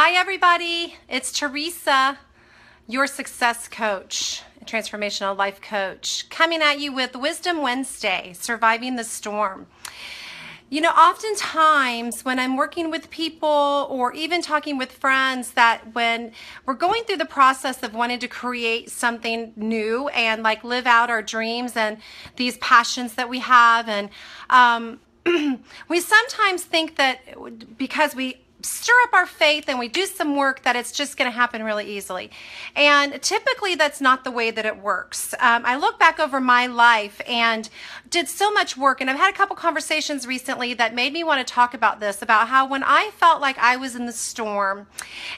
Hi everybody, it's Theresa, your success coach, transformational life coach, coming at you with Wisdom Wednesday, Surviving the Storm. You know, oftentimes when I'm working with people or even talking with friends, that when we're going through the process of wanting to create something new and like live out our dreams and these passions that we have, and we sometimes think that because we stir up our faith and we do some work that it's just going to happen really easily. And typically that's not the way that it works. I look back over my life and did so much work, and I've had a couple conversations recently that made me want to talk about this, about how when I felt like I was in the storm.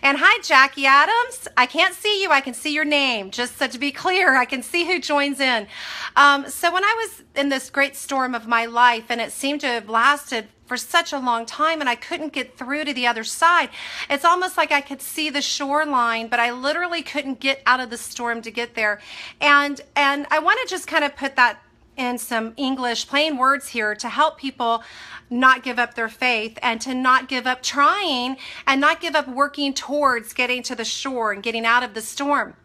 And hi Jackie Adams, I can't see you, I can see your name, just so to be clear, I can see who joins in. So when I was in this great storm of my life, and it seemed to have lasted for such a long time and I couldn't get through to the other side. It's almost like I could see the shoreline, but I literally couldn't get out of the storm to get there. And I want to just kind of put that in some English plain words here to help people not give up their faith and to not give up trying and not give up working towards getting to the shore and getting out of the storm.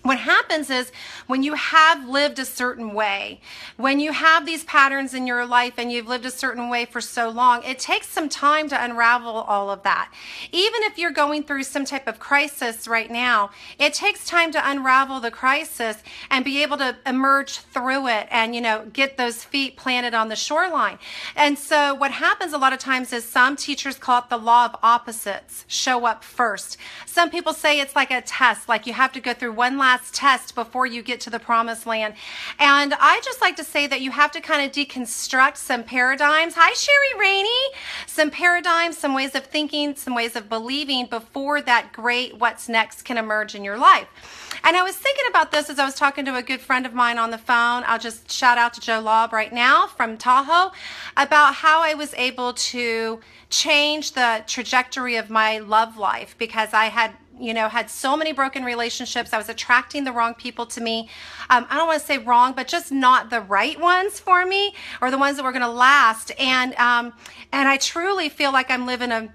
What happens is when you have lived a certain way, when you have these patterns in your life and you've lived a certain way for so long, it takes some time to unravel all of that. Even if you're going through some type of crisis right now, it takes time to unravel the crisis and be able to emerge through it and, you know, get those feet planted on the shoreline. And so what happens a lot of times is some teachers call it the law of opposites, show up first. Some people say it's like a test, like you have to go through one last test before you get to the promised land. And I just like to say that you have to kind of deconstruct some paradigms. Hi, Sherry Rainey. Some paradigms, some ways of thinking, some ways of believing before that great what's next can emerge in your life. And I was thinking about this as I was talking to a good friend of mine on the phone. I'll just shout out to Joe Lobb right now from Tahoe about how I was able to change the trajectory of my love life because I had so many broken relationships. I was attracting the wrong people to me. I don't want to say wrong, but just not the right ones for me or the ones that were going to last. And I truly feel like I'm living a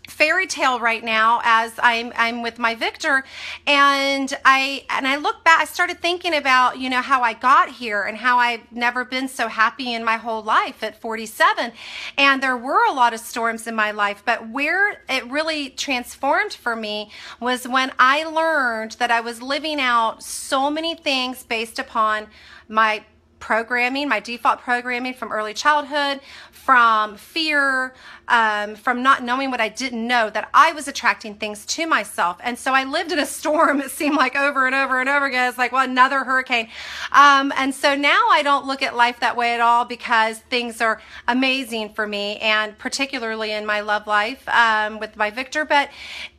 fairy tale right now as I'm with my Victor, and I look back. I started thinking about how I got here and how I've never been so happy in my whole life at 47. And there were a lot of storms in my life, but where it really transformed for me was when I learned that I was living out so many things based upon my programming, my default programming from early childhood, from fear, from not knowing what I didn't know, that I was attracting things to myself. And so I lived in a storm, it seemed like over and over and over again. It's like, well, another hurricane. And so now I don't look at life that way at all because things are amazing for me, and particularly in my love life with my Victor. But,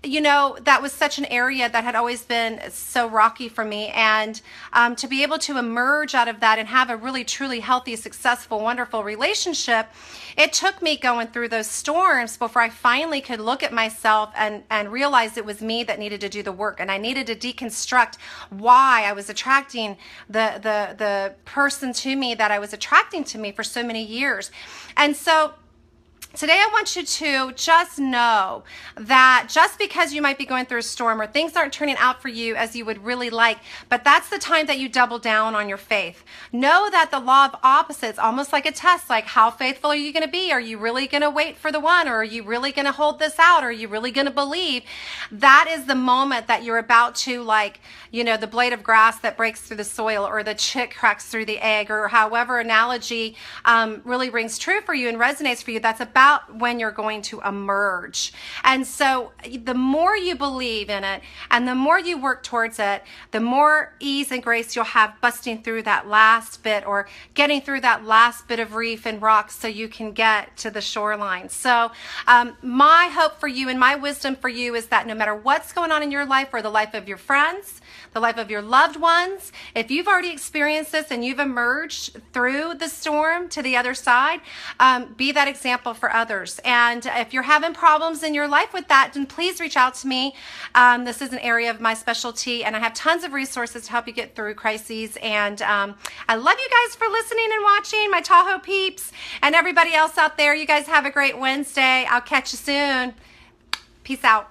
that was such an area that had always been so rocky for me. And to be able to emerge out of that and have a really, truly healthy, successful, wonderful relationship, it took me going through those storms before I finally could look at myself and realize it was me that needed to do the work. And I needed to deconstruct why I was attracting the person to me that I was attracting to me for so many years. And so today I want you to just know that just because you might be going through a storm or things aren't turning out for you as you would really like, but that's the time that you double down on your faith. Know that the law of opposites, almost like a test, like how faithful are you going to be? Are you really going to wait for the one? Or are you really going to hold this out? Or are you really going to believe? That is the moment that you're about to, like, the blade of grass that breaks through the soil, or the chick cracks through the egg, or however analogy really rings true for you and resonates for you. That's about when you're going to emerge. And so the more you believe in it and the more you work towards it, the more ease and grace you'll have busting through that last bit or getting through that last bit of reef and rocks so you can get to the shoreline. So my hope for you and my wisdom for you is that no matter what's going on in your life or the life of your friends, the life of your loved ones, if you've already experienced this and you've emerged through the storm to the other side, be that example for others. And if you're having problems in your life with that, then please reach out to me. This is an area of my specialty, and I have tons of resources to help you get through crises. And I love you guys for listening and watching, my Tahoe peeps, and everybody else out there. You guys have a great Wednesday. I'll catch you soon. Peace out.